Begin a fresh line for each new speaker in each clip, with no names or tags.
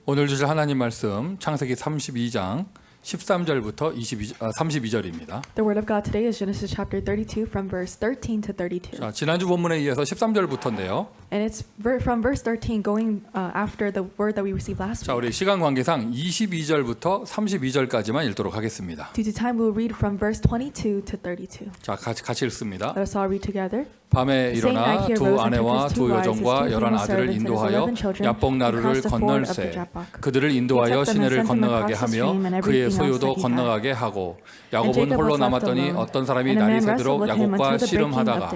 오늘 주실 하나님 말씀 창세기 32장 13절부터 32절입니다.
The word of God today is Genesis chapter 32 from verse 13 to 32.
자, 지난주 본문에 이어서 13절부터인데요.
And it's from verse 13 going after the word that we received last
자,
week.
우리 시간 관계상 22절부터 32절까지만 읽도록 하겠습니다.
Due to time, we'll read from verse 22 to 32.
자, 같이 읽습니다.
Let us all read together.
밤에 일어나 두 아내와 두 여종과 11아들을 인도하여 야복 나루를 건널세 그들을 인도하여 시내를 건너가게 하며 그의 소유도 건너가게 하고 야곱은 홀로 남았더니 어떤 사람이 날이 새도록 야곱과 씨름하다가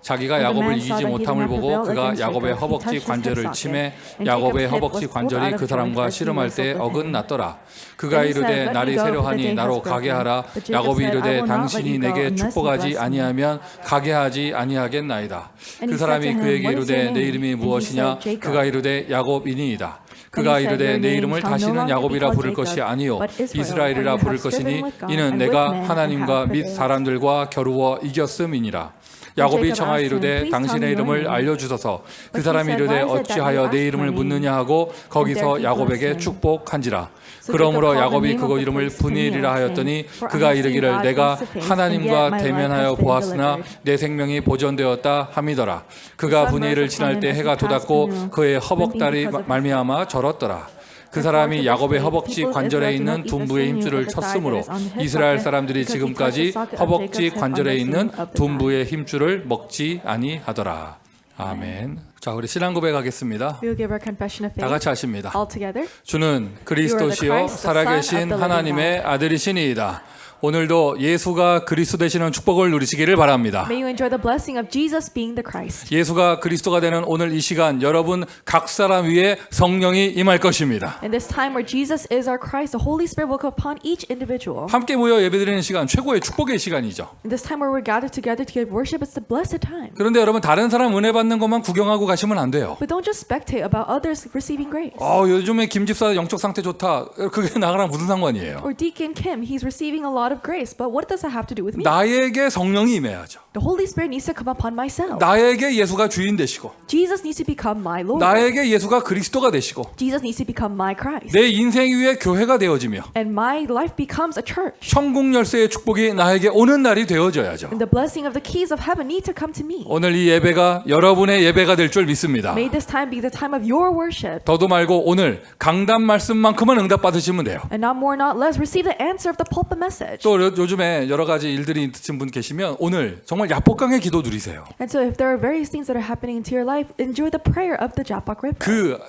자기가 야곱을 이기지 못함을 보고 그가 야곱의 허벅지 관절을 치매 야곱의 허벅지 관절이 그 사람과 씨름할 때 어긋났더라. 그가 이르되 날이 새려하니 나로 가게 하라. 야곱이 이르되 당신이 내게 축복하지 아니하면 가게 하지 아니하겠나이다. 그 사람이 그에게 이르되 내 이름이 무엇이냐? 그가 이르되 야곱이니이다. 그가 이르되 내 이름을 다시는 야곱이라 부를 것이 아니요 이스라엘이라 부를 것이니 이는 내가 하나님과 및 사람들과 겨루어 이겼음이니라. 야곱이 청하여 이르되 당신의 이름을 알려주소서. 그 사람이 이르되 어찌하여 내 이름을 묻느냐 하고 거기서 야곱에게 축복한지라. 그러므로 야곱이 그곳 이름을 브니엘이라 하였더니 그가 이르기를 내가 하나님과 대면하여 보았으나 내 생명이 보존되었다 함이더라. 그가 브니엘을 지날 때 해가 돋았고 그의 허벅다리 말미암아 절었더라. 그 사람이 야곱의 허벅지 관절에 있는 둔부의 힘줄을 쳤으므로 이스라엘 사람들이 지금까지 허벅지 관절에 있는 둔부의 힘줄을 먹지 아니하더라. 아멘. 자, 우리 신앙 고백하겠습니다.
We will give our confession of
다
faith
같이 하십니다.
all together.
주는 그리스도시요 살아계신 하나님의 아들이시니이다. 오늘도 예수가 그리스도 되시는 축복을 누리시기를 바랍니다.
May you enjoy the blessing of Jesus being the Christ.
예수가 그리스도가 되는 오늘 이 시간 여러분 각 사람 위에 성령이 임할 것입니다.
In this time where Jesus is our Christ, the Holy Spirit will come upon each individual.
함께 모여 예배드리는 시간 최고의 축복의 시간이죠.
In this time where we're gathered together to give worship, it's the blessed time.
그런데 여러분 다른 사람 은혜 받는 것만 구경하고 가시면 안 돼요.
But don't just spectate about others receiving grace.
요즘에 김 집사 영적 상태 좋다. 그게 나랑 무슨 상관이에요?
Or Deacon Kim, he's receiving a lot of grace, but what does that have to do with me?
나에게 성령이 임해야죠.
The Holy Spirit needs to come upon myself.
나에게 예수가 주인 되시고
Jesus needs to become my Lord.
나에게 예수가 그리스도가 되시고
Jesus needs to become my Christ.
내 인생 위에 교회가 되어지며
And my life becomes a church.
천국 열쇠의 축복이 나에게 오는 날이 되어져야죠.
And the blessing of the keys of heaven need to come to me.
오늘 이 예배가 여러분의 예배가 될 줄 믿습니다.
May this time be the time of your worship.
더도 말고 오늘 강단 말씀만큼은 응답 받으시면 돼요.
And not more, not less, receive the answer of the pulpit message.
또 요즘에 여러 가지 일들이 있으신 분 계시면 오늘 정말 야복강의 기도 누리세요.
And so if there are various things that are happening into your life, enjoy the prayer of the Jabbok River.
그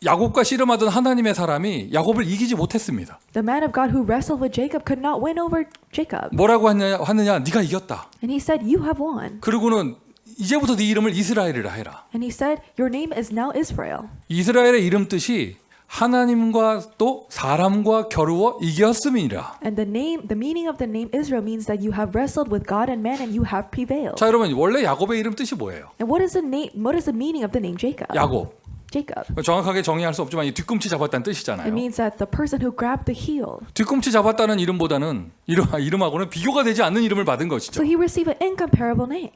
야곱과 씨름하던 하나님의 사람이 야곱을 이기지 못했습니다.
The man of God who wrestled with Jacob could not win over Jacob.
뭐라고 하느냐? 네가 이겼다.
And he said, you have won.
그리고는 이제부터 네 이름을 이스라엘이라 해라.
And he said, your name is now Israel.
이스라엘의 이름 뜻이 하나님과 또 사람과 겨루어 이겼음이니라.
And the meaning of the name Israel means that you have wrestled with God and man and you have prevailed.
자, 여러분 원래 야곱의 이름 뜻이 뭐예요?
And what is the meaning of the name Jacob?
야곱.
Jacob.
정확하게 정의할 수 없지만 이 뒤꿈치 잡았다는 뜻이잖아요.
It means that the person who grabbed the heel.
뒤꿈치 잡았다는 이름보다는 이름하고는 비교가 되지 않는 이름을 받은 것이죠.
So he received an incomparable name.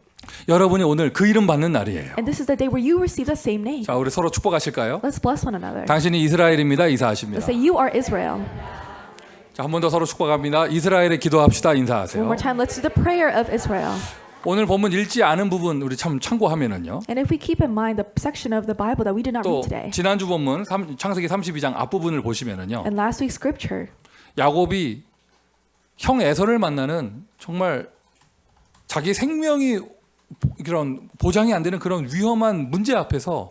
여러분이 오늘 그 이름 받는 날이에요.
And this is the day where you receive the same name.
자, 우리 서로 축복하실까요?
Let's bless one another.
당신이 이스라엘입니다. 인사하십니다.
Let's say you are Israel.
자, 한 번 더 서로 축복합니다. 이스라엘에 기도합시다.
One
인사하세요.
more time, let's do the prayer of Israel.
오늘 본문 읽지 않은 부분 우리 참 참고하면은요.
And if we keep in mind the section of the Bible that we did not
또
read today,
지난주 본문 창세기 32장 앞부분을 보시면은요.
and last week's scripture,
야곱이 형 에서를 만나는 정말 자기 생명이 그런 보장이 안 되는 그런 위험한 문제 앞에서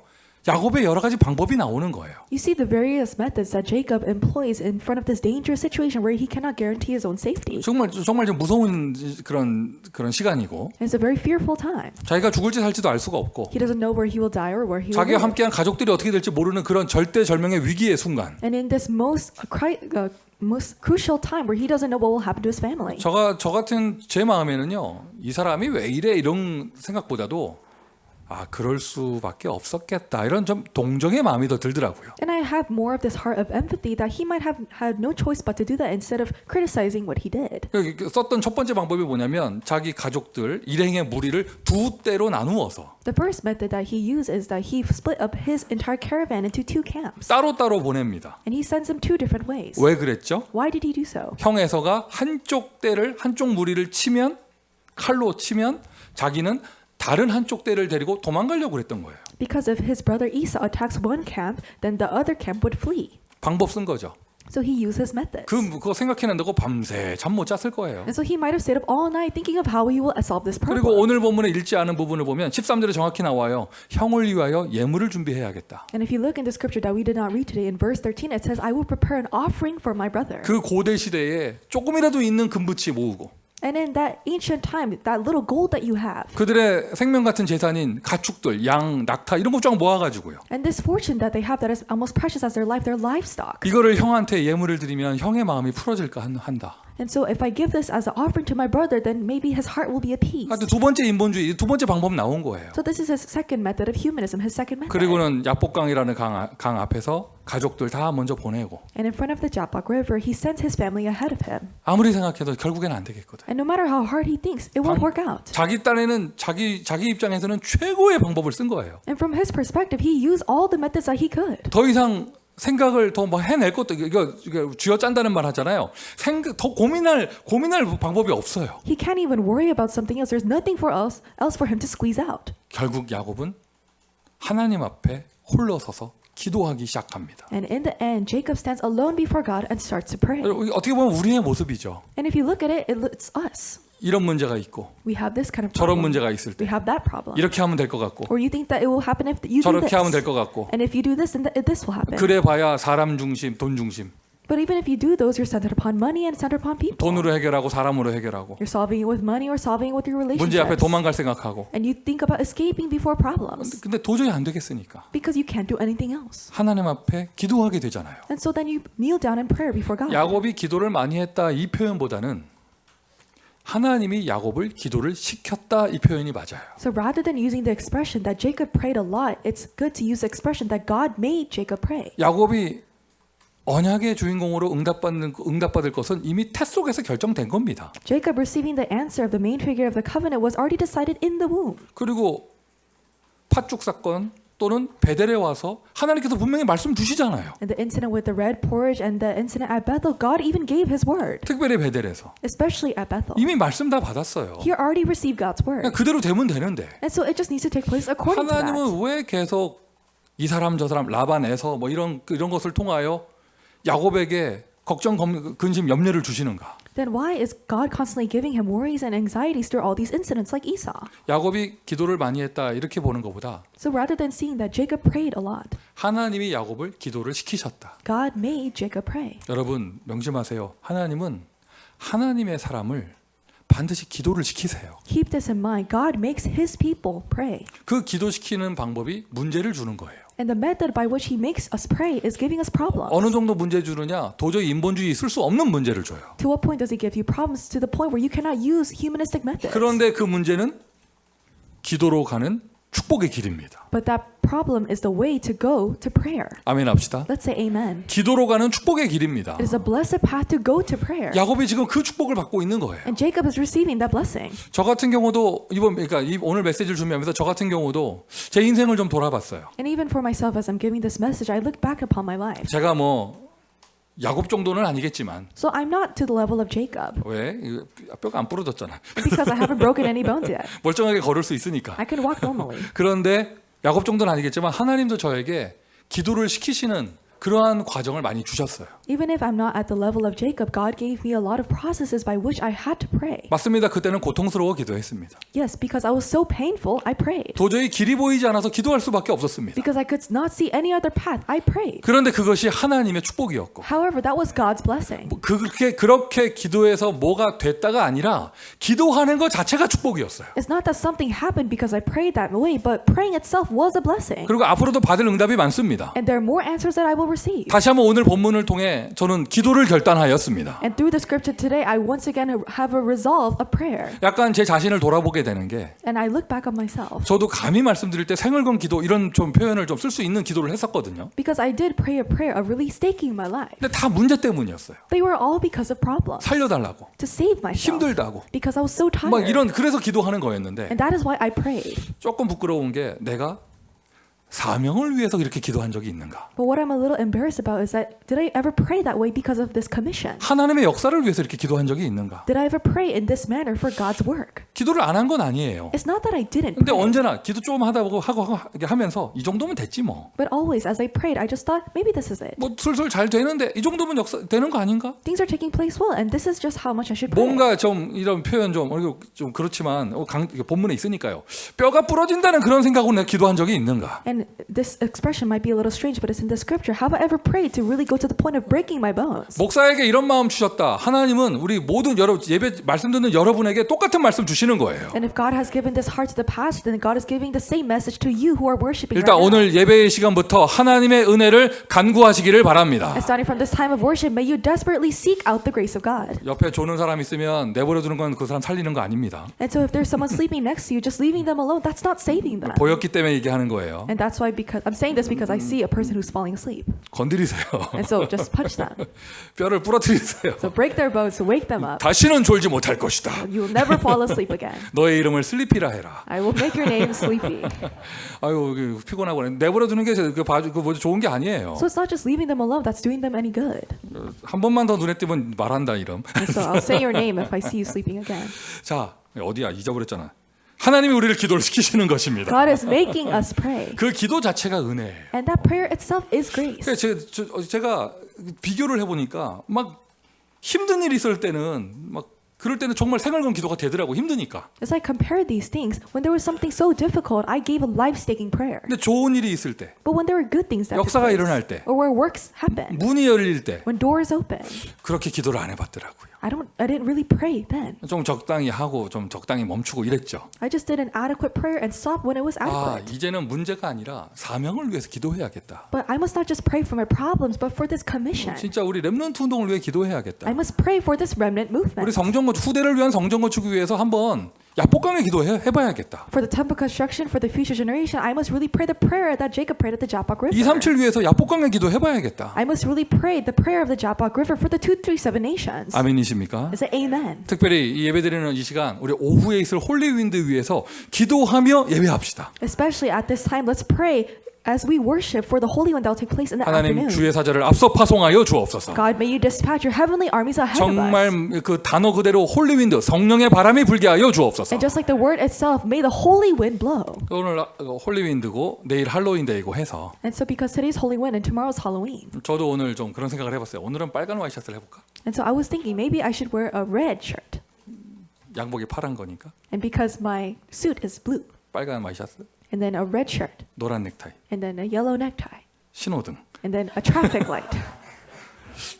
야곱의 여러 가지 방법이 나오는 거예요.
you see the various methods that Jacob employs in front of this dangerous situation where he cannot guarantee his own safety.
정말 좀 무서운 그런 시간이고
And it's a very fearful time.
자기가 죽을지 살지도 알 수가 없고
He doesn't know where he will die or where he will
자기가
live.
함께한 가족들이 어떻게 될지 모르는 그런 절대절명의 위기의 순간.
And in this most crucial time where he doesn't know what will happen to his family.
저 같은 제 마음에는요, 이 사람이 왜 이래 이런 생각보다도 아, 그럴 수밖에 없었겠다. 이런 좀 동정의 마음이 더 들더라고요.
And I have more of this heart of empathy that he might have had no choice but to do that instead of criticizing what he did.
썼던 첫 번째 방법이 뭐냐면 자기 가족들 일행의 무리를 두 떼로 나누어서
The first method that he used is that he split up his entire caravan into two camps.
따로따로 보냅니다.
And he sends them two different ways.
왜 그랬죠?
Why did he do so?
형 에서가 한쪽 무리를 치면 칼로 치면 자기는 다른 한쪽 떼를 데리고 도망가려고 그랬던 거예요.
Because if his brother Esau attacks one camp, then the other camp would flee.
방법 쓴 거죠.
So he used his methods.
그거 생각해낸다고 밤새 잠 못 잤을 거예요.
And so he might have stayed up all night thinking of how he will solve this problem.
그리고 오늘 본문에 읽지 않은 부분을 보면 13절에 정확히 나와요. 형을 위하여 예물을 준비해야겠다.
And if you look in the scripture that we did not read today, in verse 13 it says, I will prepare an offering for my brother.
그 고대 시대에 조금이라도 있는 금붙이 모으고
And in that ancient time, that little gold that you have,
그들의 생명 같은 재산인 가축들, 양, 낙타 이런 것 쫙 모아가지고요.
and this fortune that they have that is almost precious as their life, their livestock.
이거를 형한테 예물을 드리면 형의 마음이 풀어질까 한다.
And so if I give this as an offering to my brother, then maybe his heart will be appeased.
두 번째 인본주의, 두 번째 방법 나온 거예요.
So this is his second method of humanism, his second method.
그리고는 야복강이라는 강 앞에서 가족들 다 먼저 보내고
And in front of the Jabbok River, he sends his family ahead of him.
아무리 생각해도 결국에는 안 되겠거든.
And no matter how hard he thinks, it won't work out.
자기 딴에는 자기 입장에서는 최고의 방법을 쓴 거예요.
And from his perspective, he used all the methods that he could.
더 이상 생각을 더 뭐 해낼 것도 이거 쥐어짠다는 말 하잖아요. 더 고민할 방법이 없어요.
He can't even worry about something else. There's nothing else for him to squeeze out.
결국 야곱은 하나님 앞에 홀로 서서 기도하기 시작합니다.
And in the end, Jacob stands alone before God and starts to pray.
어떻게 보면 우리의 모습이죠.
And if you look at it, it's us.
이런 문제가 있고
We have this kind of
저런
problem.
문제가 있을 때
We have that problem.
이렇게 하면 될 것 같고
Or you think that it will happen if you do
저렇게
this.
하면 될 것 같고
And if you do this, then this will happen.
그래 봐야 사람 중심, 돈 중심.
But even if you do those, you're centered upon money and centered upon people.
돈으로 해결하고 사람으로 해결하고
You're solving it with money or solving it with your
문제 앞에
relationships.
도망갈 생각하고
And you think about escaping before problems
근데 도저히 안 되겠으니까
because you can't do anything else.
하나님 앞에 기도하게 되잖아요.
And so then you kneel down in prayer before God.
야곱이 기도를 많이 했다 이 표현보다는 하나님이 야곱을 기도를 시켰다 이 표현이 맞아요.
So rather than using the expression that Jacob prayed a lot, it's good to use the expression that God made Jacob pray.
야곱이 언약의 주인공으로 응답받을 것은 이미 태 속에서 결정된 겁니다.
Jacob receiving the answer of the main figure of the covenant was already decided in the womb.
그리고 팥죽 사건 또는 베델에 와서 하나님께서 분명히 말씀 주시잖아요.
And the incident with the red porridge and the incident at Bethel, God even gave His word.
특별히 베델에서
Especially at Bethel.
이미 말씀 다 받았어요.
He already received God's word.
그냥 그대로 되면 되는데
And so it just needs to take place according to that.
하나님은 왜 계속 이 사람 저 사람 라반에서 뭐 이런 것을 통하여 야곱에게 걱정, 근심, 염려를 주시는가?
Then why is God constantly giving him worries and anxieties through all these incidents like Esau?
야곱이 기도를 많이 했다 이렇게 보는 것보다
So rather than seeing that Jacob prayed a lot,
하나님이 야곱을 기도를 시키셨다.
God made Jacob pray.
여러분 명심하세요. 하나님은 하나님의 사람을 반드시 기도를 시키세요.
Keep this in mind. God makes His people pray.
그 기도시키는 방법이 문제를 주는 거예요.
And the method by which He makes us pray is giving us problems.
어느 정도 문제 주느냐? 도저히 인본주의 쓸 수 없는 문제를 줘요.
To what point does He give you problems? To the point where you cannot use humanistic methods.
그런데 그 문제는 기도로 가는 축복의 길입니다.
But that problem is the way to go to prayer.
아멘 합시다.
Let's say amen.
기도로 가는 축복의 길입니다.
It is a blessed path to go to prayer.
야곱이 지금 그 축복을 받고 있는 거예요.
And Jacob is receiving that blessing.
저 같은 경우도 오늘 메시지를 준비하면서 저 같은 경우도 제 인생을 좀 돌아봤어요.
And even for myself, as I'm giving this message, I look back upon my life.
제가 야곱 정도는 아니겠지만
So I'm not to the level of Jacob
왜? 뼈가 안 부러졌잖아.
because I haven't broken any bones yet.
멀쩡하게 걸을 수 있으니까.
I can walk normally.
그런데 야곱 정도는 아니겠지만 하나님도 저에게 기도를 시키시는 그러한 과정을 많이 주셨어요.
Even if I'm not at the level of Jacob, God gave me a lot of processes by which I had to pray.
맞습니다. 그때는 고통스러워 기도했습니다.
Yes, because I was so painful, I prayed.
도저히 길이 보이지 않아서 기도할 수밖에 없었습니다.
Because I could not see any other path, I prayed.
그런데 그것이 하나님의 축복이었고
However, that was God's blessing.
그렇게 기도해서 뭐가 됐다가 아니라 기도하는 것 자체가 축복이었어요.
It's not that something happened because I prayed that way, but praying itself was a blessing.
그리고 앞으로도 받을 응답이 많습니다.
And there are more answers that I will were saved.
다시 한번 오늘 본문을 통해 저는 기도를 결단하였습니다.
And through the scripture today, I once again have a resolve of prayer.
약간 제 자신을 돌아보게 되는 게
And I look back on myself.
저도 감히 말씀드릴 때 생을건 기도 이런 좀 표현을 좀 쓸 수 있는 기도를 했었거든요.
Because I did pray a prayer of really staking my life.
근데 다 문제 때문이었어요.
They were all because of problems.
살려달라고,
To save myself.
힘들다고,
Because I was so tired.
막 이런 그래서 기도하는 거였는데
And that is why I prayed.
조금 부끄러운 게 내가 사명을 위해서 이렇게 기도한 적이 있는가?
But what I'm a little embarrassed about is that did I ever pray that way because of this commission?
하나님의 역사를 위해서 이렇게 기도한 적이 있는가?
Did I ever pray in this manner for God's work?
기도를 안 한 건 아니에요.
It's not that I didn't
근데
pray.
언제나 기도 조금 하다 보고 하고 이렇게 하면서 이 정도면 됐지 뭐.
But always as I prayed, I just thought maybe this is it.
뭐 슬슬 잘 되는데 이 정도면 역사 되는 거 아닌가?
Things are taking place well, and this is just how much I should pray.
뭔가 좀 이런 표현 좀 그렇지만 본문에 있으니까요. 뼈가 부러진다는 그런 생각으로 내가 기도한 적이 있는가?
And this expression might be a little strange, but it's in the scripture. Have I ever prayed to really go to the point of breaking my bones?
목사에게 이런 마음 주셨다. 하나님은 우리 모든 예배 말씀 듣는 여러분에게 똑같은 말씀 주시는 거예요.
And if God has given this heart to the pastor, then God is giving the same message to you who are worshiping
일단
right now.
오늘 예배의 시간부터 하나님의 은혜를 간구하시기를 바랍니다.
And starting from this time of worship, may you desperately seek out the grace of God.
옆에 조는 사람 있으면 내버려 두는 건 그 사람 살리는 거 아닙니다.
And so if there's someone sleeping next to you, just leaving them alone, that's not saving them.
보였기 때문에 얘기하는 거예요.
And that's why, because I'm saying this because I see a person who's falling asleep.
건드리세요.
And so just punch them.
뼈를 부러뜨리세요.
So break their bones to wake them up.
다시는 졸지 못할 것이다.
You will never fall asleep again.
너의 이름을 슬리피라 해라.
I will make your name sleepy.
아유 피곤하고 내버려 두는 게 좋은 게 아니에요.
So it's not just leaving them alone that's doing them any good.
한 번만 더 눈에 띄면 말한다 이름.
And so I'll say your name if I see you sleeping again.
자 어디야 잊어버렸잖아. 하나님이 우리를 기도를 시키시는 것입니다.
God is making us pray.
그 기도 자체가 은혜예요.
And that prayer itself is grace.
그러니까 제가 비교를 해보니까 막 힘든 일이 있을 때는 막 그럴 때는 정말 생활건 기도가 되더라고 힘드니까.
As I compared these things, when there was something so difficult, I gave a life-staking prayer.
근데 좋은 일이 있을 때,
But when there were good things that took
역사가
place,
일어날 때,
or where works happen,
문이 열릴 때
when doors open,
그렇게 기도를 안 해봤더라고요.
I didn't really pray then.
좀 적당히 하고 좀 적당히 멈추고 이랬죠.
I just did an adequate prayer and stopped when it was
아
adequate.
이제는 문제가 아니라 사명을 위해서 기도해야겠다.
But I must not just pray for my problems, but for this commission.
진짜 우리 렘넌트 운동을 위해 기도해야겠다.
I must pray for this remnant
우리
movement.
후대를 위한 성전 건축을 위해서 한번 야복강에 기도해봐야겠다.
For the temple construction, for the future generation, I must really pray the prayer that Jacob prayed at the Jabbok River.
237 위해서 야복강에 기도해봐야겠다.
I must really pray the prayer of the Jabbok River for the 237 nations.
아멘이십니까?
Is it 아멘?
특별히 이 예배드리는 이 시간 우리 오후에 있을 홀리윈드 위해서 기도하며 예배합시다.
Especially at this time, let's pray as we worship for the Holy One that will take place in the
하나님
afternoon.
주의 사자를 앞서 파송하여 주옵소서.
God, may you dispatch your heavenly armies ahead of us.
정말 그 단어 그대로 홀리윈드 성령의 바람이 불게 하여 주옵소서.
And just like the word itself, may the Holy Wind blow.
오늘 홀리윈드고 내일 할로윈데이고 해서
And so because today's Holy Wind and tomorrow's Halloween.
저도 오늘 좀 그런 생각을 해봤어요. 오늘은 빨간 와이셔츠를 해볼까?
And so I was thinking maybe I should wear a red shirt.
양복이 파란 거니까
And because my suit is blue.
빨간 와이셔츠,
And then a red shirt.
노란 넥타이,
And then a yellow necktie.
신호등
And then a traffic light.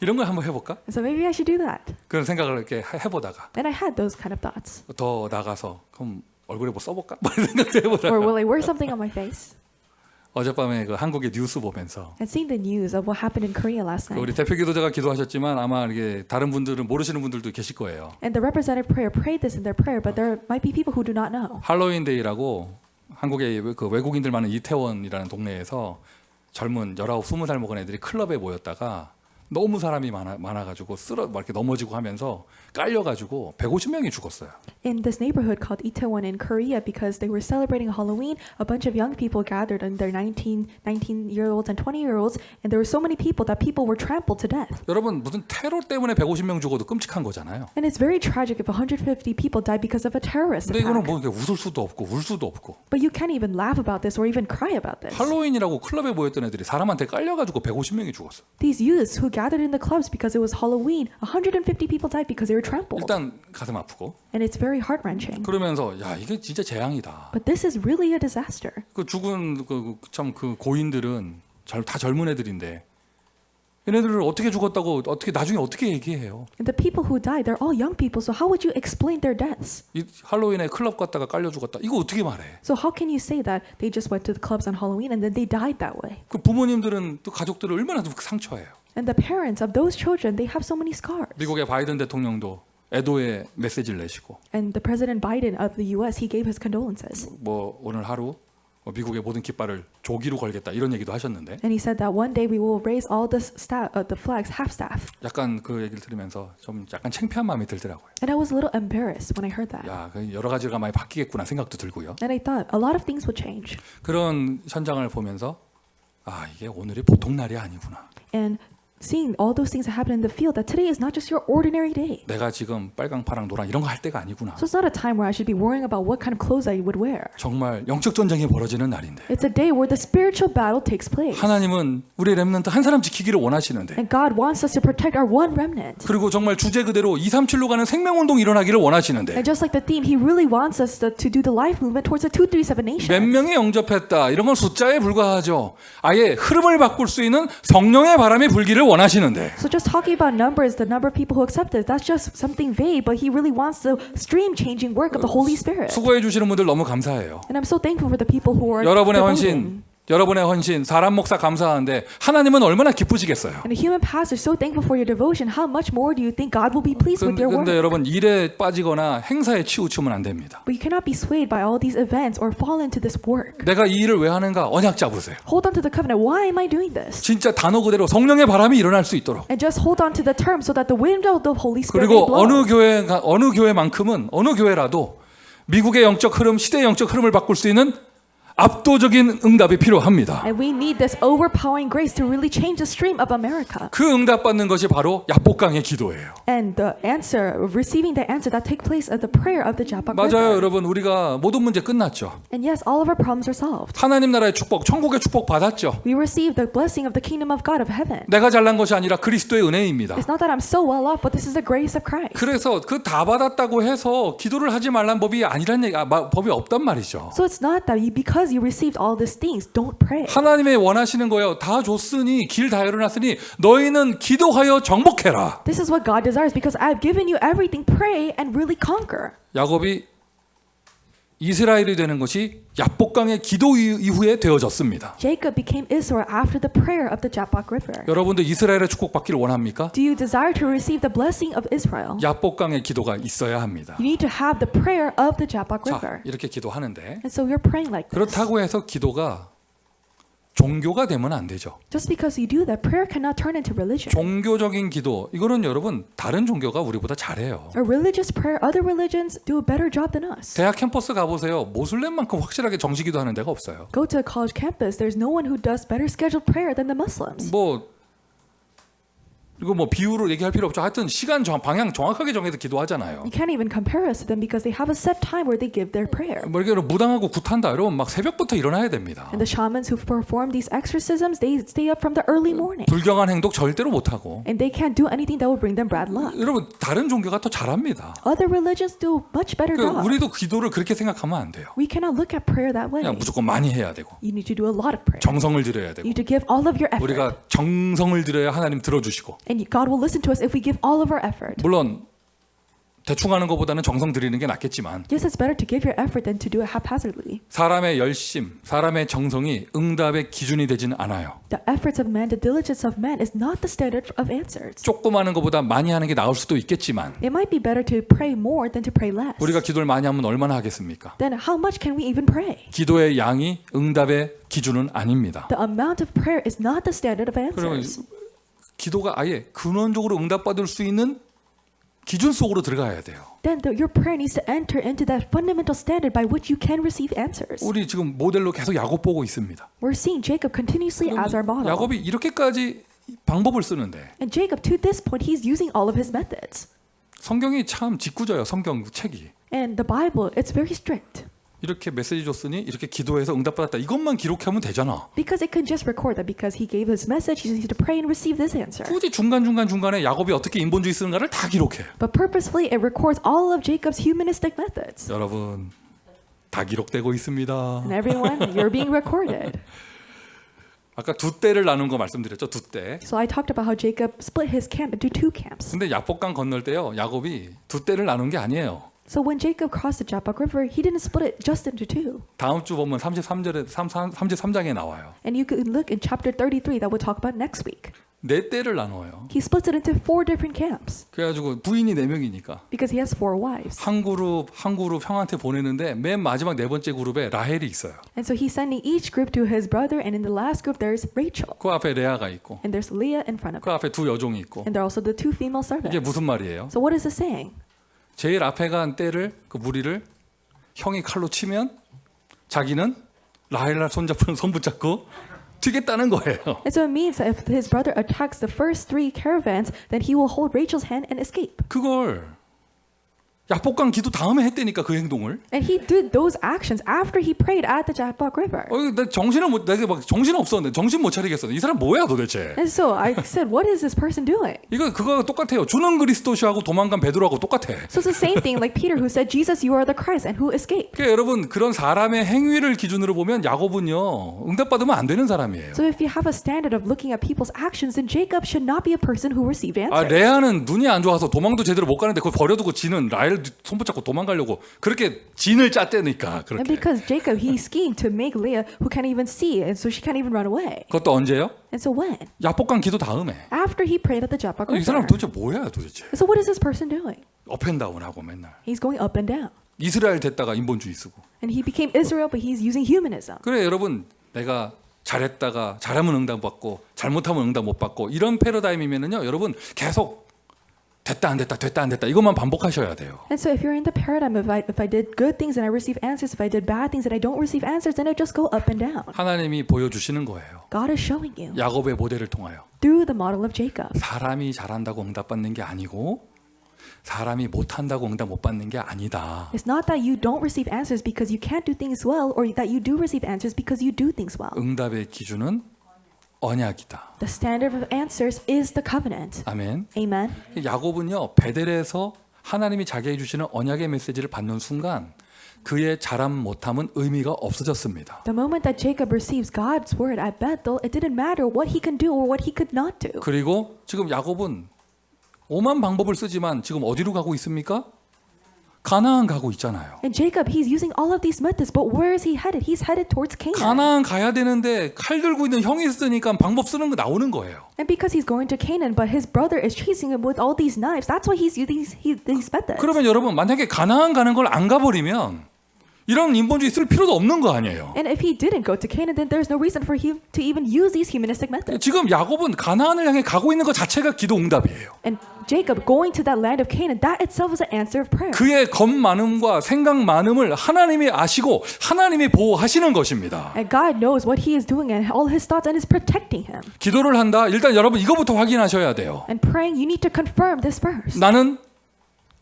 이런 걸 한번 해볼까?
And so maybe I should do that.
그런 생각을 이렇게 해보다가
And I had those kind of thoughts.
더 나가서 그럼 얼굴에 뭐 써볼까? 뭐 이런 생각도 해보다가
Or will I wear something on my face?
어젯밤에 그 한국의 뉴스 보면서
And seeing the news of what happened in Korea last night.
우리 대표 기도자가 기도하셨지만 아마 이게 다른 분들은 모르시는 분들도 계실 거예요.
And the representative prayer prayed this in their prayer, but there might be people who do not know.
할로윈데이라고 한국의 그 외국인들 많은 이태원이라는 동네에서 젊은 19, 20살 먹은 애들이 클럽에 모였다가 너무 사람이 많아가지고 막 이렇게 넘어지고 하면서 깔려가지고 150명이 죽었어요.
In this neighborhood called Itaewon in Korea, because they were celebrating Halloween, a bunch of young people gathered, and they're 19-year-olds and 20-year-olds, and there were so many people that people were trampled to death.
여러분 무슨 테러 때문에 150명 죽어도 끔찍한 거잖아요.
And it's very tragic if 150 people die because of a terrorist
근데 이거는
attack.
뭐 이렇게 웃을 수도 없고 울 수도 없고.
But you can't even laugh about this or even cry about this.
할로윈이라고 클럽에 모였던 애들이 사람한테 깔려가지고 150명이 죽었어.
These youths who gathered in the clubs because it was Halloween, 150 people died because they were trampled.
일단 가슴 아프고.
And it's very heart-wrenching.
그러면서 야 이게 진짜 재앙이다.
But this is really a disaster.
그 죽은 참 그 고인들은 다 젊은 애들인데 얘네들을 어떻게 죽었다고 어떻게 나중에 어떻게 얘기해요?
And the people who died, they're all young people. So how would you explain their deaths?
이 할로윈에 클럽 갔다가 깔려 죽었다. 이거 어떻게 말해?
So how can you say that they just went to the clubs on Halloween and then they died that way?
그 부모님들은 또 가족들을 얼마나 상처해요.
And the parents of those children, they have so many scars.
미국의 바이든 대통령도 애도의 메시지를 내시고
And the President Biden of the U.S., he gave his condolences.
뭐 오늘 하루 미국의 모든 깃발을 조기로 걸겠다 이런 얘기도 하셨는데
And he said that one day we will raise all the flags half staff.
약간 그 얘기를 들으면서 좀 약간 창피한 마음이 들더라고요.
And I was a little embarrassed when I heard that.
야, 여러 가지가 많이 바뀌겠구나 생각도 들고요.
And I thought a lot of things would change.
그런 현장을 보면서 아 이게 오늘이 보통 날이 아니구나.
And seeing all those things that happen in the field, that today is not just your ordinary day.
내가 지금 빨강, 파랑, 노랑 이런 거 할 때가 아니구나.
So it's not a time where I should be worrying about what kind of clothes I would wear.
정말 영적 전쟁이 벌어지는 날인데.
It's a day where the spiritual battle takes place.
하나님은 우리 렘넌트 한 사람 지키기를 원하시는데.
And God wants us to protect our one remnant.
그리고 정말 주제 그대로 237로 가는 생명운동이 일어나기를 원하시는데.
And just like the theme, He really wants us to do the life movement towards the 237 nation.
몇 명이 영접했다 이런 건 숫자에 불과하죠. 아예 흐름을 바꿀 수 있는 성령의 바람이 불기를 원하시는데.
So just talking about numbers, the number of people who accepted, that's just something vague, but He really wants the stream-changing work of the Holy Spirit.
수고해 주시는 분들 너무 감사해요.
And I'm so thankful for the people who are
여러분의
devoting.
여러분의 헌신, 사람 목사 감사한데 하나님은 얼마나 기쁘시겠어요.
And a human pastor is so thankful for your devotion. How much more do you think God will be pleased with your work?
근데 여러분 일에 빠지거나 행사에 치우치면 안 됩니다.
But you cannot be swayed by all these events or fall into this work.
내가 이 일을 왜 하는가 언약 잡으세요.
Hold on to the covenant. Why am I doing this?
진짜 단어 그대로 성령의 바람이 일어날 수 있도록.
And just hold on to the term so that the wind of the Holy Spirit
그리고
may blow.
어느 교회만큼은 어느 교회라도 미국의 영적 흐름, 시대의 영적 흐름을 바꿀 수 있는 압도적인 응답이 필요합니다.
And we need this overpowering grace to really change the stream of America.
그 응답 받는 것이 바로 야복강의 기도예요.
And the answer, receiving the answer that take place at the prayer of the Jabbok
맞아요,
River.
여러분. 우리가 모든 문제 끝났죠.
And yes, all of our problems are solved.
하나님 나라의 축복, 천국의 축복 받았죠.
We receive the blessing of the kingdom of God of heaven.
내가 잘난 것이 아니라 그리스도의 은혜입니다.
It's not that I'm so well off, but this is the grace of Christ.
그래서 그 다 받았다고 해서 기도를 하지 말란 법이 아니란 얘기, 법이 없단 말이죠.
So it's not that because you received all these things, don't pray.
하나님의 원하시는 거예요. 다 줬으니 길 다 열어놨으니 너희는 기도하여 정복해라.
This is what God desires because I've given you everything. Pray and really conquer.
야곱이 이스라엘이 되는 것이 야복강의 기도 이후에 되어졌습니다.
Jacob became Israel after the prayer of the Jabbok River.
여러분도 이스라엘의 축복받기를 원합니까?
Do you desire to receive the blessing of Israel?
야복강의 기도가 있어야 합니다.
You need to have the prayer of the Jabbok
자,
River.
이렇게 기도하는데
And so you're praying like this.
그렇다고 해서 기도가 종교가 되면 안 되죠.
Just because you do that, prayer cannot turn into religion.
종교적인 기도 이거는 여러분 다른 종교가 우리보다 잘해요.
A religious prayer, other religions do a better job than us.
대학 캠퍼스 가보세요. 모슬렘만큼 확실하게 정식기도 하는 데가 없어요.
Go to a college campus, there's no one who does better scheduled prayer than the Muslims.
이거 비유로 얘기할 필요 없죠. 하여튼 시간 방향 정확하게 정해서 기도하잖아요.
You can't even compare us to them because they have a set time where they give their prayer.
이렇게 무당하고 굿한다 이러면 막 새벽부터 일어나야 됩니다.
And the shamans who perform these exorcisms, they stay up from the early morning.
불경한 행동 절대로 못하고.
And they can't do anything that will bring them bad luck.
여러분 다른 종교가 더 잘합니다.
Other religions do much better job.
우리도 기도를 그렇게 생각하면 안 돼요.
We cannot look at prayer that way.
그냥 무조건 많이 해야 되고.
You need to do a lot of prayer.
정성을 들여야 되고.
You need to give all of your effort.
우리가 정성을 들여야 하나님 들어주시고.
And God will listen to us if we give all of our effort.
물론 대충 하는 것보다는 정성 들이는 게 낫겠지만
Yes, it's better to give your effort than to do it haphazardly.
사람의 열심, 사람의 정성이 응답의 기준이 되지는 않아요.
The efforts of man, the diligence of man is not the standard of answers.
조금 하는 것보다 많이 하는 게 나을 수도 있겠지만
It might be better to pray more than to pray less.
우리가 기도를 많이 하면 얼마나 하겠습니까?
Then how much can we even pray?
기도의 양이 응답의 기준은 아닙니다.
The amount of prayer is not the standard of
그러면
answers.
기도가 아예 근원적으로 응답받을 수 있는 기준 속으로 들어가야 돼요.
Then your prayer needs to enter into that fundamental standard by which you can receive answers.
우리 지금 모델로 계속 야곱 보고 있습니다.
We're seeing Jacob continuously as our model.
야곱이 이렇게까지 방법을 쓰는데
And Jacob, to this point, he's using all of his methods.
성경이 참 짓궂어요. 성경 책이.
And the Bible, it's very strict.
이렇게 메시지 줬으니 이렇게 기도해서 응답받았다. 이것만 기록하면 되잖아.
Because it can just record that because he gave his message, he needs to pray and receive this answer.
굳이 중간에 야곱이 어떻게 인본주의 쓰는가를 다 기록해.
But purposefully, it records all of Jacob's humanistic methods.
여러분, 다 기록되고 있습니다.
And everyone, you're being recorded.
아까 두 떼를 나눈 거 말씀드렸죠. 두 떼.
So I talked about how Jacob split his camp into two camps.
근데 야복강 건널 때요. 야곱이 두 떼를 나눈 게 아니에요.
So when Jacob crossed the Jabbok River, he didn't split it just into two.
다음 주 보면 33장에 나와요.
And you could look in chapter 33 that we'll talk about next week.
네 떼를 나눠요.
He splits it into four different camps
그래가지고 부인이 4명이니까
because he has four wives.
한 그룹 형한테 보내는데 맨 마지막 네 번째 그룹에 라헬이 있어요.
And so he's sending each group to his brother, and in the last group there's Rachel.
그 앞에 레아가 있고
And there's Leah in front of
그
him.
앞에 두 여종이 있고.
And there are also the two female
이게
servants.
무슨 말이에요?
So what is it saying?
제일 앞에 간 떼를 그 무리를 형이 칼로 치면 자기는 라헬을 손 붙잡고 튀겠다는 거예요.
And so it means that if his brother attacks the first three caravans, then he will hold Rachel's hand and escape.
그걸 야복강 기도 다음에 했다니까 그 행동을.
And he did those actions after he prayed at the Jabbok River.
내가 막 정신 없었는데 정신 못 차리겠어. 이 사람 뭐야 도대체?
And so I said, what is this person doing?
그거 똑같아요. 주는 그리스도시하고 도망간 베드로하고 똑같아.
So it's the same thing like Peter who said, Jesus, you are the Christ, and who escaped.
그러니까 여러분 그런 사람의 행위를 기준으로 보면 야곱은요 응답받으면 안 되는 사람이에요.
So if you have a standard of looking at people's actions, then Jacob should not be a person who received answers.
레아는 눈이 안 좋아서 도망도 제대로 못 가는데 그걸 버려두고 지는 라헬 손 붙잡고 도망가려고 그렇게 진을 짰다니까.
And
그렇게.
because Jacob, he schemed to make Leah, who can't even see, and so she can't even run away.
그것도 언제요?
And so when?
야복강 기도 다음에.
After he prayed at the Jabbok
이 사람
River.
도대체 뭐야 도대체?
So what is this person doing?
업앤다운하고 맨날.
He's going up and down.
이스라엘 됐다가 인본주의 쓰고.
And he became Israel, but he's using humanism.
그래 여러분 내가 잘했다가 잘하면 응답 받고 잘못하면 응답 못 받고 이런 패러다임이면은요 여러분 계속 됐다 안 됐다 이것만 반복하셔야 돼요.
And so if you're in the paradigm of if I did good things and I receive answers, if I did bad things and I don't receive answers, then I just go up and down.
하나님이 보여주시는 거예요.
God is showing you
야곱의 모델을 통하여
through the model of Jacob.
사람이 잘한다고 응답 받는 게 아니고 사람이 못한다고 응답 못 받는 게 아니다.
It's not that you don't receive answers because you can't do things well, or that you do receive answers because you do things well.
응답의 기준은 언약이다.
The standard of answers is the covenant.
아멘.
Amen.
야곱은요 베델에서 하나님이 자기에게 주시는 언약의 메시지를 받는 순간 그의 잘함 못함은 의미가 없어졌습니다.
The moment that Jacob receives God's word at Bethel, it didn't matter what he can do or what he could not do.
그리고 지금 야곱은 오만 방법을 쓰지만 지금 어디로 가고 있습니까? 가나안 가고 있잖아요.
And Jacob, he's using all of these methods, but where is he headed? He's headed towards Canaan.
가나안 가야 되는데 칼 들고 있는 형이 있으니까 방법 쓰는 거 나오는 거예요.
And because he's going to Canaan, but his brother is chasing him with all these knives, that's why he's using these methods.
그러면 여러분 만약에 가나안 가는 걸 안 가버리면 이런 인본주의 쓸 필요도 없는 거 아니에요.
And if he didn't go to Canaan, then there's no reason for him to even use these humanistic methods.
지금 야곱은 가나안을 향해 가고 있는 것 자체가 기도 응답이에요.
And Jacob going to that land of Canaan, that itself is an answer of prayer.
그의 겁 많음과 생각 많음을 하나님이 아시고 하나님이 보호하시는 것입니다.
And God knows what he is doing and all his thoughts and is protecting him.
기도를 한다. 일단 여러분 이거부터 확인하셔야 돼요.
And praying, you need to confirm this first.
나는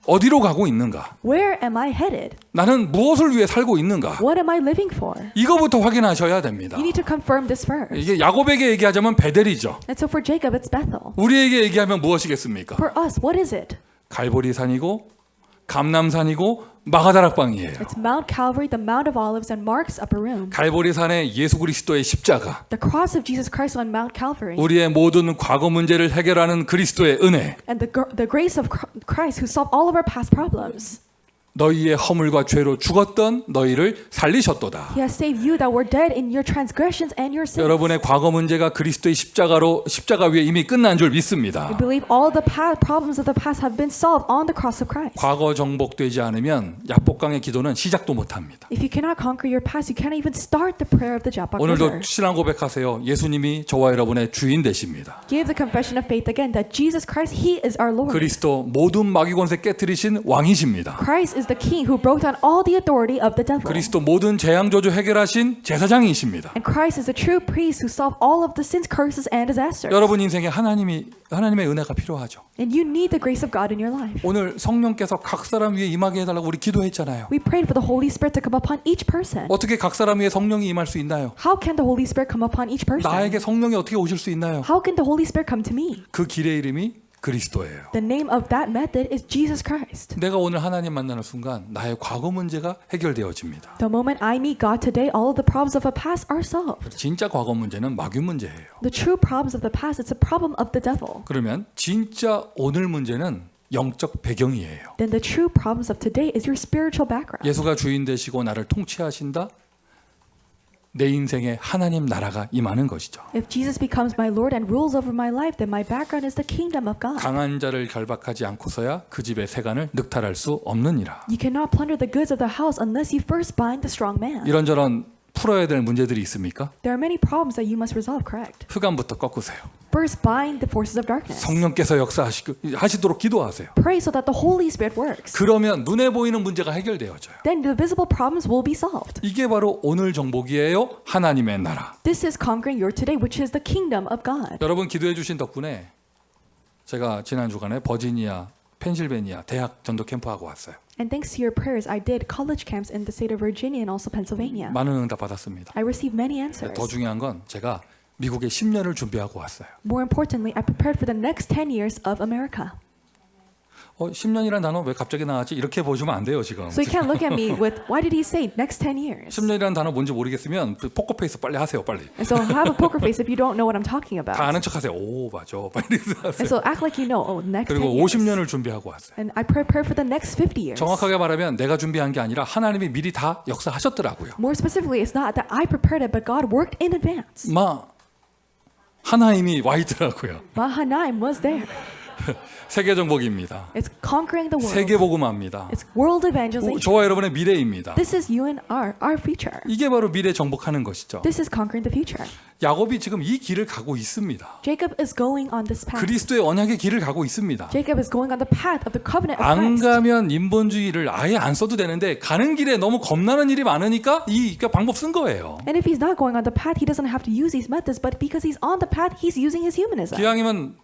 어디로 가고 있는가?
Where am I headed?
나는 무엇을 위해 살고 있는가?
What am I living for?
이거부터 확인하셔야 됩니다.
You need to confirm this first.
이게 야곱에게 얘기하자면 베델이죠.
And so for Jacob, it's Bethel.
우리에게 얘기하면 무엇이겠습니까?
For us, what is it?
갈보리산이고 감람산이고 마가다락방이에요.
It's Mount Calvary, the Mount of Olives, and Mark's upper room.
갈보리산의 예수 그리스도의 십자가,
The cross of Jesus Christ on Mount Calvary.
우리의 모든 과거 문제를 해결하는 그리스도의 은혜,
And the grace of Christ who solved all of our past problems.
너희의 허물과 죄로 죽었던 너희를 살리셨도다.
He has saved you that were dead in your transgressions and your sins.
여러분의 과거 문제가 그리스도의 십자가 위에 이미 끝난 줄 믿습니다.
I believe all the problems of the past have been solved on the cross of Christ.
과거 정복되지 않으면 야복강의 기도는 시작도 못합니다.
If you cannot conquer your past, you can't even start the prayer of the Jabbok
오늘도
River.
신앙 고백하세요. 예수님이 저와 여러분의 주인 되십니다.
Give the confession of faith again that Jesus Christ, He is our Lord.
그리스도 모든 마귀 권세 깨뜨리신 왕이십니다.
Christ is the King who broke down all the authority of the devil.
그리스도 모든 재앙 저주 해결하신 제사장이십니다.
And Christ is a true priest who solved all of the sins, curses, and disasters.
여러분 인생에 하나님의 은혜가 필요하죠.
And you need the grace of God in your life.
오늘 성령께서 각 사람 위에 임하게 해달라고 우리 기도했잖아요.
We prayed for the Holy Spirit to come upon each person.
어떻게 각 사람 위에 성령이 임할 수 있나요?
How can the Holy Spirit come upon each person?
나에게 성령이 어떻게 오실 수 있나요?
How can the Holy Spirit come to me?
그 길의 이름이 그리스도예요.
The name of that method is Jesus Christ.
내가 오늘 하나님 만나는 순간 나의 과거 문제가 해결되어집니다.
The moment I meet God today, all of the problems of the past are solved.
진짜 과거 문제는 마귀 문제예요.
The true problems of the past, it's a problem of the devil.
그러면 진짜 오늘 문제는 영적 배경이에요.
Then the true problems of today is your spiritual background.
예수가 주인 되시고 나를 통치하신다. 내 인생에 하나님 나라가 임하는 것이죠.
If Jesus becomes my Lord and rules over my life, then my background is the kingdom of God.
강한 자를 결박하지 않고서야 그 집의 세간을 늑탈할 수 없느니라.
You cannot plunder the goods of the house unless you first bind the strong man.
이런저런 풀어야 될 문제들이 있습니까?
There are many problems that you must resolve, correct?
흑암부터 꺾으세요.
First bind the forces of darkness.
성령께서 역사하시도록 기도하세요.
Pray so that the Holy Spirit works.
그러면 눈에 보이는 문제가 해결되어져요.
Then the visible problems will be solved.
이게 바로 오늘 정복이에요. 하나님의 나라.
This is conquering your today, which is the kingdom of God.
여러분 기도해 주신 덕분에 제가 지난 주간에 버지니아, 펜실베니아 대학 전도 캠프 하고 왔어요.
And thanks to your prayers, I did college camps in the state of Virginia and also Pennsylvania.
많은 응답 받았습니다.
I received many answers.
더 중요한 건 제가 미국에 10년을 준비하고 왔어요.
More importantly, I prepared for the next 10 years of America.
10년이라는 단어 왜 갑자기 나왔지? 이렇게 보시면 안 돼요 지금.
So you can't look at me with, why did he say next 10 years?
10년이라는 단어 뭔지 모르겠으면 포커페이스 빨리 하세요 빨리.
And so have a poker face if you don't know what I'm talking about.
다 아는 척하세요. 오 맞아 빨리 하세요.
And so act like you know, oh, next 10
그리고
years.
50년을 준비하고 왔어요.
And I prepared for the next 50 years.
정확하게 말하면 내가 준비한 게 아니라 하나님이 미리 다 역사하셨더라고요.
More specifically, it's not that I prepared it, but God worked in advance.
하나님이 와 있더라고요.
Mahanaim was there.
세계 정복입니다.
It's conquering the world.
세계 복음화입니다.
It's world evangelization.
저와 여러분의 미래입니다.
This is you and our future.
이게 바로 미래 정복하는 것이죠.
This is conquering the future.
야곱이 지금 이 길을 가고 있습니다.
Jacob is going on this path.
그리스도의 언약의 길을 가고 있습니다.
Jacob is going on the path of the covenant of
안
Christ.
가면 인본주의를 아예 안 써도 되는데 가는 길에 너무 겁나는 일이 많으니까 이 방법 쓴 거예요.
And if he's not going on the path, he doesn't have to use these methods, but because he's on the path, he's using his humanism.
기왕이면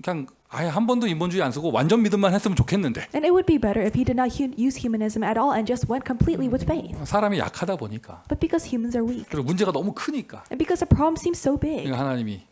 그냥 아예 한 번도 인본주의 안 쓰고 완전 믿음만 했으면 좋겠는데.
And it would be better if he did not use humanism at all and just went completely with faith.
사람이 약하다 보니까.
But because humans are weak,
그리고 문제가 너무 크니까.
and because the problem seems so big,
그러니까 하나님이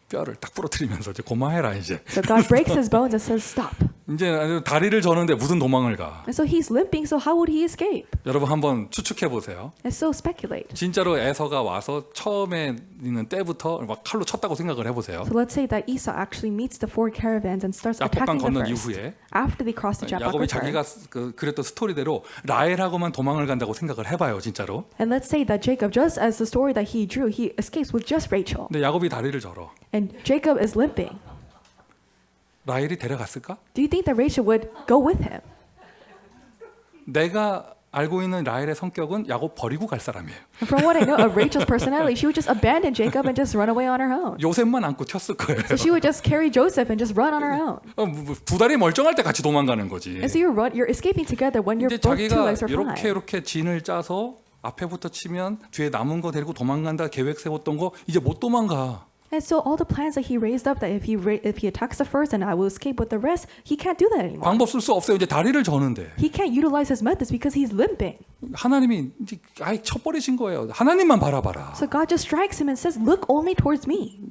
뼈를 딱 부러뜨리면서 이제 고마해라 이제.
so God breaks his bones and says, stop.
이제 다리를 저는데 무슨 도망을 가.
And so he's limping, so how would he escape?
여러분 한번 추측해 보세요.
And so speculate.
진짜로 에서가 와서 처음에 있는 때부터 막 칼로 쳤다고 생각을 해보세요.
So let's say that Esau actually meets the four caravans and starts
야복강
attacking the
건넌
first.
이후에
After they cross the Jabbok
야곱이
River.
자기가 그랬던 스토리대로 라헬하고만 도망을 간다고 생각을 해봐요, 진짜로.
And let's say that Jacob, just as the story that he drew, he escapes with just Rachel.
근데 야곱이 다리를 절어.
And Jacob is limping.
라헬이 데려갔을까?
Do you think that Rachel would go with him?
내가 알고 있는 라헬의 성격은 야곱 버리고 갈 사람이에요.
And from what I know of Rachel's personality, she would just abandon Jacob and just run away on her own.
요셉만 안고 튀었을 거예요.
So she would just carry Joseph and just run on her own.
두 다리 멀쩡할 때 같이 도망가는 거지.
And so you're escaping together when your
이제
both two
자기가
legs are fine.
이렇게 진을 짜서 앞에부터 치면 뒤에 남은 거 데리고 도망간다 계획 세웠던 거 이제 못 도망가.
And so all the plans that he raised up, that if he attacks the first and I will escape with the rest, he can't do that anymore.
방법 쓸 수 없어요. 이제 다리를 저는데.
He can't utilize his methods because he's limping.
하나님이 이제 아예 쳐버리신 거예요. 하나님만 바라봐라.
So God just strikes him and says, "Look only towards me."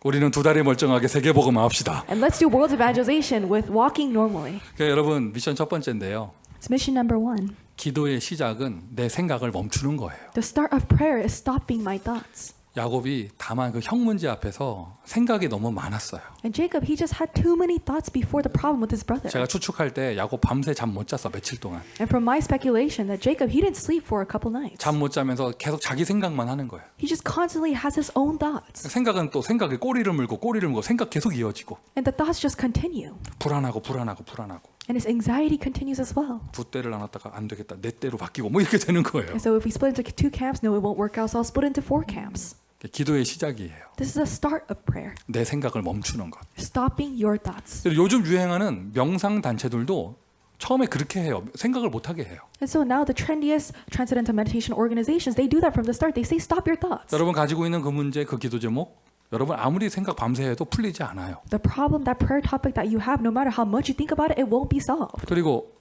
우리는 두 다리 멀쩡하게 세계복음 합시다.
And let's do world evangelization with walking normally.
그러니까 여러분 미션 첫 번째인데요.
It's mission number 1.
기도의 시작은 내 생각을 멈추는 거예요.
The start of prayer is stopping my thoughts.
야곱이 다만 그 형 문제 앞에서 생각이 너무 많았어요.
And Jacob, he just had too many thoughts before the problem with his brother.
제가 추측할 때 야곱 밤새 잠 못 잤어 며칠 동안.
And from my speculation, that Jacob, he didn't sleep for a couple nights.
잠 못 자면서 계속 자기 생각만 하는 거예요.
He just constantly has his own thoughts.
생각은 또 생각에 꼬리를 물고 생각 계속 이어지고.
And the thoughts just continue.
불안하고.
And his anxiety continues as well.
두 대를 나눴다가 안 되겠다. 네 대로 바뀌고 뭐 이렇게 되는 거예요.
And so if we split into 2 camps, no, it won't work out. So I'll split into 4 camps.
기도의 시작이에요.
This is the start of prayer.
내 생각을 멈추는 것.
Stopping your thoughts.
요즘 유행하는 명상 단체들도 처음에 그렇게 해요. 생각을 못 하게 해요.
And so now the trendiest transcendental meditation organizations, they do that from the start. They say stop your thoughts.
여러분 가지고 있는 그 문제, 그 기도 제목, 여러분 아무리 생각 밤새 해도 풀리지 않아요.
The problem, that prayer topic that you have, no matter how much you think about it, it won't be solved.
그리고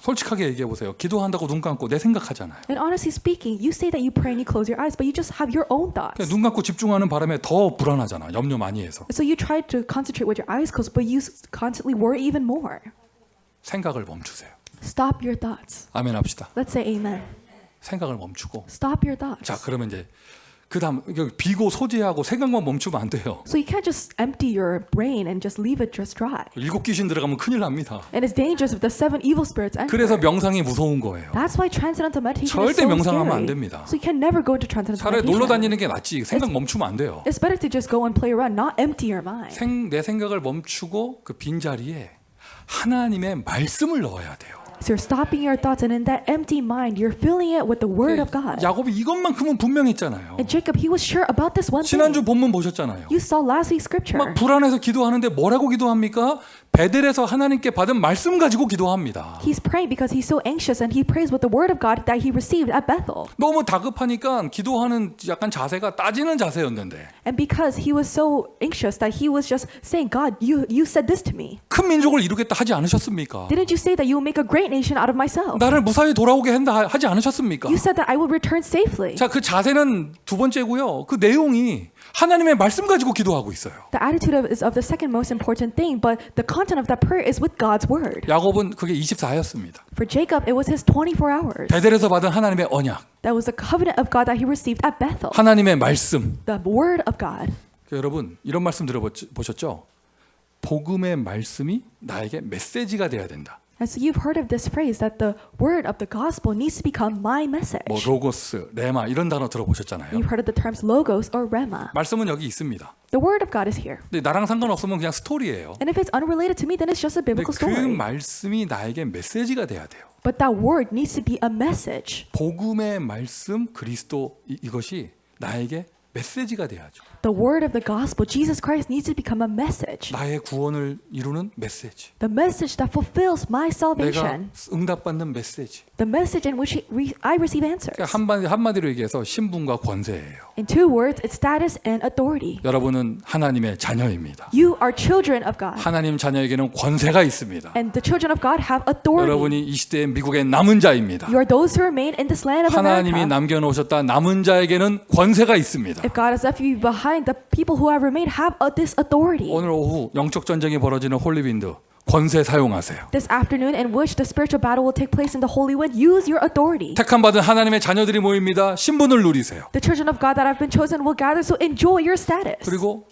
솔직하게 얘기해 보세요. 기도한다고 눈 감고 내 생각하잖아요.
And honestly speaking, you say that you pray and you close your eyes, but you just have your own thoughts.
눈 감고 집중하는 바람에 더 불안하잖아. 염려 많이 해서.
So you try to concentrate with your eyes closed, but you constantly worry even more.
생각을 멈추세요.
Stop your thoughts.
아멘 합시다.
Let's say amen.
생각을 멈추고.
Stop your thoughts.
자, 그러면 이제 그다음 비고 소지하고 생각만 멈추면 안 돼요.
So you can't just empty your brain and just leave it just dry.
7 귀신 들어가면 큰일 납니다.
And it's dangerous if the 7 evil spirits enter.
그래서 명상이 무서운 거예요.
That's why transcendental meditation
절대
is so
명상하면 안
scary.
됩니다.
So you can never go into transcendental
차라리 놀러
meditation.
다니는 게 낫지. 생각 멈추면 안 돼요.
It's better to just go and play around, not empty your mind.
내 생각을 멈추고 그 빈자리에 하나님의 말씀을 넣어야 돼요.
So you're stopping your thoughts, and in that empty mind, you're filling it with the word of God.
야곱이 이것만큼은 분명했잖아요.
And Jacob, he was sure about this one
지난주
thing.
본문 보셨잖아요.
You saw last week's scripture.
막 불안해서 기도하는데 뭐라고 기도합니까? 베델에서 하나님께 받은 말씀 가지고 기도합니다.
He's praying because he's so anxious, and he prays with the word of God that he received at Bethel.
너무 다급하니까 기도하는 약간 자세가 따지는 자세였는데
And because he was so anxious that he was just saying, God, you said this to me.
큰 민족을 이루겠다 하지 않으셨습니까?
Didn't you say that you will make a great nation out of myself?
나를 무사히 돌아오게 한다 하지 않으셨습니까?
You said that I will return safely.
자, 그 자세는 두 번째고요. 그 내용이 하나님의 말씀 가지고 기도하고 있어요.
The attitude is of the second most important thing, but the content of that prayer is with God's word.
야곱은 그게 24였습니다.
For Jacob, it was his 24 hours.
베델에서 받은 하나님의 언약,
That was the covenant of God that he received at Bethel.
하나님의 말씀.
The word of God.
여러분 이런 말씀 들어보셨죠? 복음의 말씀이 나에게 메시지가 돼야 된다.
And so you've heard of this phrase that the word of the gospel needs to become my message.
뭐 로고스, 레마 이런 단어 들어보셨잖아요.
You've heard of the terms logos or rema.
말씀은 여기 있습니다.
The word of God is here.
근데 나랑 상관없으면 그냥 스토리예요.
And if it's unrelated to me, then it's just a
근데
biblical
그
story.
말씀이 나에게 메시지가 돼야 돼요.
But that word needs to be a message.
복음의 말씀 그리스도 이것이 나에게 메시지가 돼야죠.
The word of the gospel, Jesus Christ, needs to become a message.
나의 구원을 이루는 메시지.
The message that fulfills my
내가
salvation.
응답받는 메시지.
The message in which I receive answers.
한마디로 얘기해서 신분과 권세예요.
In two words, it's status and authority.
여러분은 하나님의 자녀입니다.
You are children of God.
하나님 자녀에게는 권세가 있습니다.
And the children of God have authority.
여러분이 이 시대의 미국의 남은 자입니다.
You are those who remain in this land of
하나님이
America.
남겨놓으셨다 남은 자에게는 권세가 있습니다.
If God has left you behind, the people who have remained have this authority.
오늘 오후 영적 전쟁이 벌어지는 홀리윈드 권세 사용하세요.
This afternoon, in which the spiritual battle will take place in the Holy Wind, use your authority.
택함 받은 하나님의 자녀들이 모입니다. 신분을 누리세요.
The children of God that have been chosen will gather, so enjoy your status.
그리고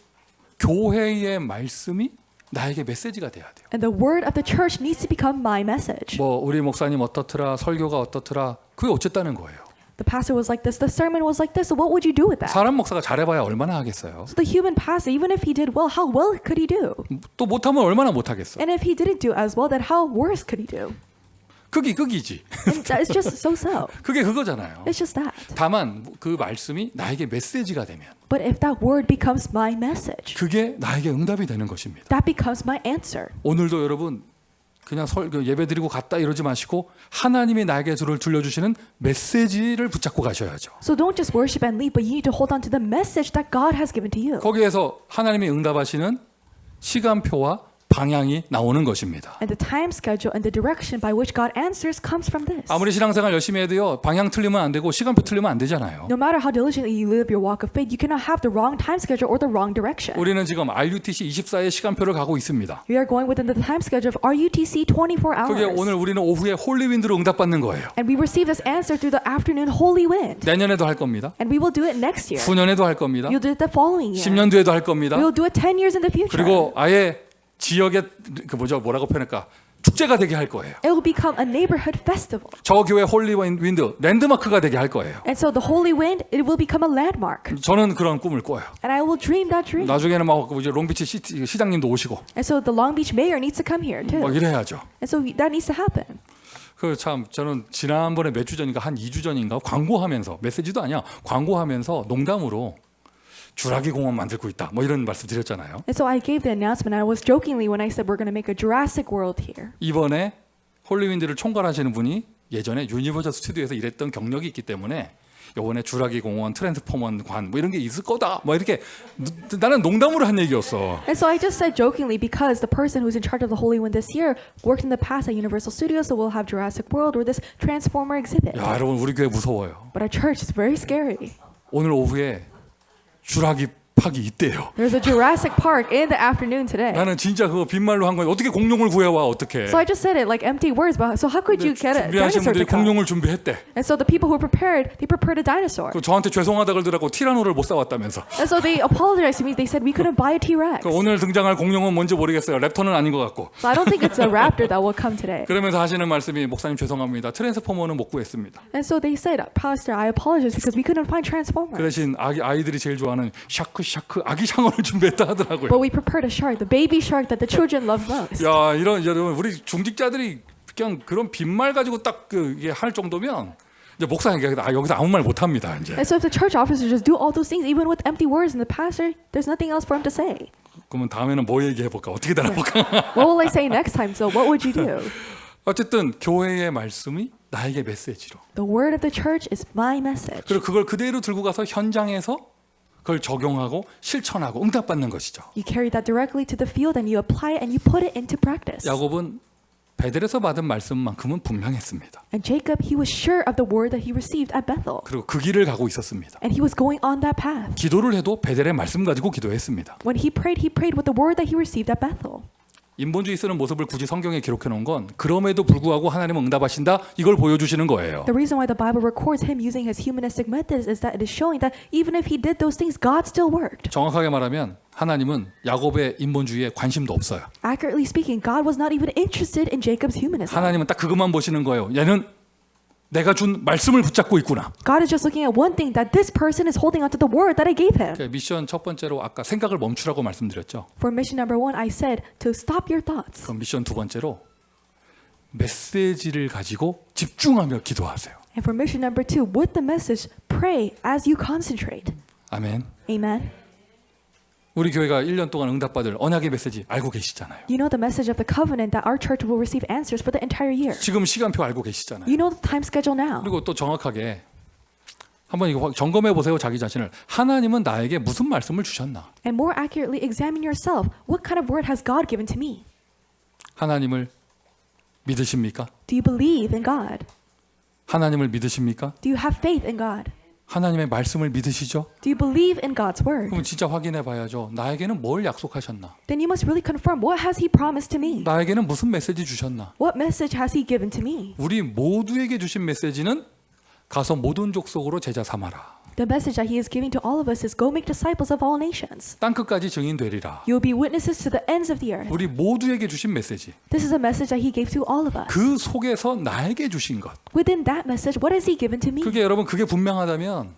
교회의 말씀이 나에게 메시지가 돼야 돼요.
And the word of the church needs to become my message.
뭐 우리 목사님 어떻더라, 설교가 어떻더라, 그게 어쨌다는 거예요.
The pastor was like this, the sermon was like this, so what would you do with that?
사람 목사가 잘해봐야 얼마나 하겠어요.
So the human pastor, even if he did well, how well could he do?
또 못하면 얼마나 못하겠어.
And if he didn't do as well, then how worse could he do?
극이지.
And it's just so.
그게 그거잖아요.
It's just that.
다만 그 말씀이 나에게 메시지가 되면
But if that word becomes my message,
그게 나에게 응답이 되는 것입니다.
that becomes my answer.
오늘도 여러분 그냥 예배 드리고 갔다 이러지 마시고 하나님이 나에게 들려주시는 메시지를 붙잡고 가셔야죠.
So don't just worship and leave, but you need to hold on to the message that God has given to you.
거기에서 하나님이 응답하시는 시간표와 방향이 나오는 것입니다.
And the time schedule and the direction by which God answers comes from this.
아무리 신앙생활 열심히 해도요. 방향 틀리면 안 되고 시간표 틀리면 안 되잖아요.
No matter how diligently you live your walk of faith, you cannot have the wrong time schedule or the wrong direction.
우리는 지금 RUTC 24의 시간표를 가고 있습니다.
We are going within the time schedule of RUTC 24
그게
hours.
오늘 우리는 오후에 홀리윈드로 응답받는 거예요.
And we receive this answer through the afternoon holy wind.
내년에도 할 겁니다.
And we will do it next year.
후년에도 할 겁니다.
You'll do it the following year.
10년 뒤에도 할 겁니다.
We will do it 10 years in the future.
그리고 아예 지역의 뭐라고 표현할까? 축제가 되게 할 거예요.
It will become a neighborhood festival.
저 교회 홀리윈드 랜드마크가 되게 할 거예요.
And so the holy wind, it will become a landmark.
저는 그런 꿈을 꿔요.
And I will dream that dream.
나중에는 막 롱비치 시장님도 오시고
And so the Long Beach mayor needs to come here too.
막 이래야죠.
And so that needs to happen.
그 참 저는 지난번에 몇 주 전인가 한 2주 전인가 광고하면서 메시지도 아니야. 광고하면서 농담으로 주라기 공원 만들고 있다. 뭐 이런 말씀 드렸잖아요.
And so I gave the announcement. I was jokingly when I said we're going to make a Jurassic World here.
이번에 홀리윈드를 총괄하시는 분이 예전에 유니버셜 스튜디오에서 일했던 경력이 있기 때문에 요번에 주라기 공원, 트랜스포먼 관 뭐 이런 게 있을 거다. 뭐 이렇게 나는 농담으로 한 얘기였어.
And so I just said jokingly because the person who's in charge of the Holy One this year worked in the past at Universal Studios, so we'll have Jurassic World or this Transformer exhibit.
야, 여러분 우리 교회 무서워요.
But our church is very scary.
오늘 오후에 주라기 팍이 있대요.
There's a Jurassic Park in the afternoon today.
나는 진짜 그거 빈말로 한 거예요. 어떻게 공룡을 구해와 어떻게?
So I just said it like empty words, but so how could you get a
준비하신
dinosaur
분들이
to come?
공룡을 준비했대.
And so the people who prepared, they prepared a dinosaur.
그 저한테 죄송하다 그러더라고 티라노를 못 사왔다면서.
And so they apologized to me. They said we couldn't buy a T-Rex.
그 오늘 등장할 공룡은 뭔지 모르겠어요. 랩터는 아닌 것 같고.
So I don't think it's a raptor that will come today.
그러면서 하시는 말씀이 목사님 죄송합니다. 트랜스포머는 못 구했습니다.
And so they said, Pastor, I apologize because we couldn't find
그
Transformers.
대신 아이들이 제일 좋아하는 샤크 아기 상어를 준비했다 하더라고요.
But we prepared a shark, the baby shark that the children love most.
야 여러분 우리 중직자들이 그냥 그런 빈말 가지고 딱 이게 할 정도면 이제 목사님 여기서 아무 말 못 합니다 이제.
And so if the church officers just do all those things, even with empty words, and the pastor, there's nothing else for him to say.
그러면 다음에는 뭐 얘기해 볼까? 어떻게 달아볼까?
What will I say next time? So what would you do?
어쨌든 교회의 말씀이 나에게 메시지로.
The word of the church is my message.
그리고 그걸 그대로 들고 가서 현장에서 그걸 적용하고 실천하고 응답받는 것이죠.
You carry that directly to the field and you apply it and you put it into practice.
야곱은 베델에서 받은 말씀만큼은 분명했습니다.
And Jacob, he was sure of the word that he received at Bethel.
그리고 그 길을 가고 있었습니다.
And he was going on that path.
기도를 해도 베델의 말씀 가지고 기도했습니다.
When he prayed with the word that he received at Bethel.
인본주의 쓰는 모습을 굳이 성경에 기록해 놓은 건 그럼에도 불구하고 하나님은 응답하신다 이걸 보여주시는 거예요.
The reason why the Bible records him using his humanistic methods is that it is showing that even if he did those things, God still worked.
정확하게 말하면 하나님은 야곱의 인본주의에 관심도 없어요.
Accurately speaking, God was not even interested in Jacob's humanism.
하나님은 딱 그것만 보시는 거예요. 얘는 내가 준 말씀을 붙잡고 있구나.
God is just looking at one thing, that this person is holding on to the word that I gave him.
미션 첫 번째로 아까 생각을 멈추라고 말씀드렸죠.
For mission number 1, I said to stop your thoughts.
그럼 미션 두 번째로 메시지를 가지고 집중하며 기도하세요.
And for mission number 2, with the message, pray as you concentrate.
아멘.
Amen.
우리 교회가 1년 동안 응답받을 언약의 메시지 알고 계시잖아요.
You know the message of the covenant that our church will receive answers for the entire year.
지금 시간표 알고 계시잖아요.
You know the time schedule now.
그리고 또 정확하게 한번 이거 점검해 보세요. 자기 자신을. 하나님은 나에게 무슨 말씀을 주셨나?
And more accurately examine yourself. What kind of word has God given to me?
하나님을 믿으십니까?
Do you believe in God?
하나님을 믿으십니까?
Do you have faith in God?
하나님의 말씀을 믿으시죠?
Do you believe in God's word?
그럼 진짜 확인해 봐야죠. 나에게는 뭘 약속하셨나?
Then you must really confirm, what has he promised to me?
나에게는 무슨 메시지 주셨나?
What message has he given to me?
우리 모두에게 주신 메시지는 가서 모든 족속으로 제자 삼아라.
The message that he is giving to all of us is go make disciples of all nations.
땅 끝까지 증인되리라.
You will be witnesses to the ends of the earth.
우리 모두에게 주신 메시지.
This is a message that he gave to all of us.
그 속에서 나에게 주신 것.
Within that message, what has he given to me?
그게 여러분 그게 분명하다면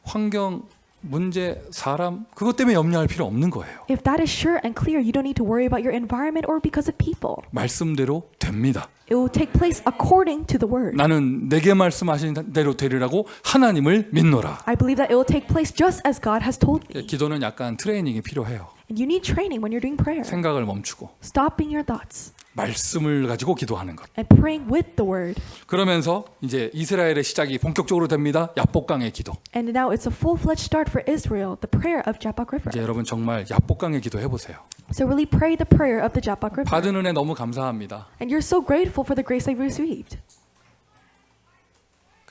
환경, 문제, 사람 그것 때문에 염려할 필요 없는 거예요.
If that is sure and clear, you don't need to worry about your environment or because of people.
말씀대로 됩니다.
It will take place according to the word.
나는 내게 말씀하신 대로 되리라고 하나님을 믿노라.
I believe that it will take place just as God has told me.
기도는 약간 트레이닝이 필요해요.
And you need training when you're doing prayer.
생각을 멈추고
Stopping your thoughts
말씀을 가지고 기도하는 것.
and praying with the word.
그러면서 이제 이스라엘의 시작이 본격적으로 됩니다. 야복강의 기도.
And now it's a full-fledged start for Israel, the prayer of Jabbok River.
이제 여러분 정말 야복강의 기도 해보세요.
So really pray the prayer of the Jabbok River.
받은 은혜 너무 감사합니다.
And you're so grateful for the grace I've received.